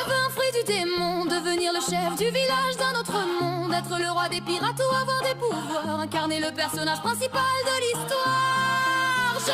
veux un fruit du démon, devenir le chef du village d'un autre monde, être le roi des pirates ou avoir des pouvoirs, incarner le personnage principal de l'histoire. Je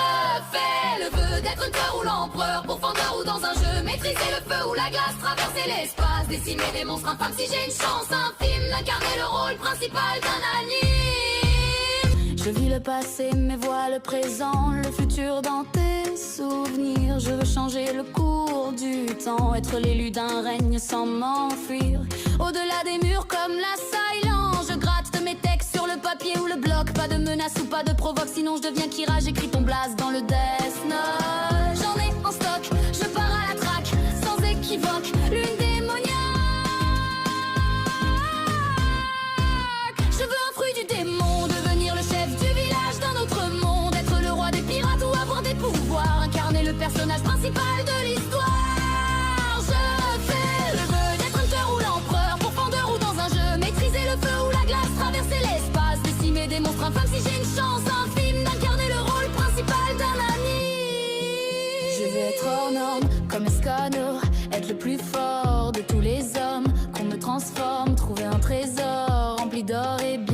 fais le vœu d'être Hunter ou l'empereur, pourfendeur ou dans un jeu, maîtriser le feu ou la glace, traverser l'espace, décimer des monstres infâmes si j'ai une chance infime d'incarner le rôle principal d'un anime. Je vis le passé mais vois le présent, le futur dans tes souvenirs. Je veux changer le cours du temps, être l'élu d'un règne sans m'enfuir. Au-delà des murs comme la silence, je gratte mes textes sur le papier ou le bloc. Pas de menace ou pas de provoque, sinon je deviens Kira. J'écris ton blaze dans le Death Note. J'en ai en stock, je pars à la traque, sans équivoque, lune démoniaque. Je veux un fruit du démon, devenir le chef du village d'un autre monde, être le roi des pirates ou avoir des pouvoirs, incarner le personnage principal de l'histoire. Je fais le vœu d'être Hunter ou l'empereur, pourfendeur ou dans un jeu, maîtriser le feu ou la glace, traverser l'espace, décimer des monstres infâmes si j'ai une chance infime d'incarner le rôle principal d'un ami. Je veux être hors norme comme Escanor, être le plus fort de tous les hommes, qu'on me transforme, trouver un trésor rempli d'or et bien.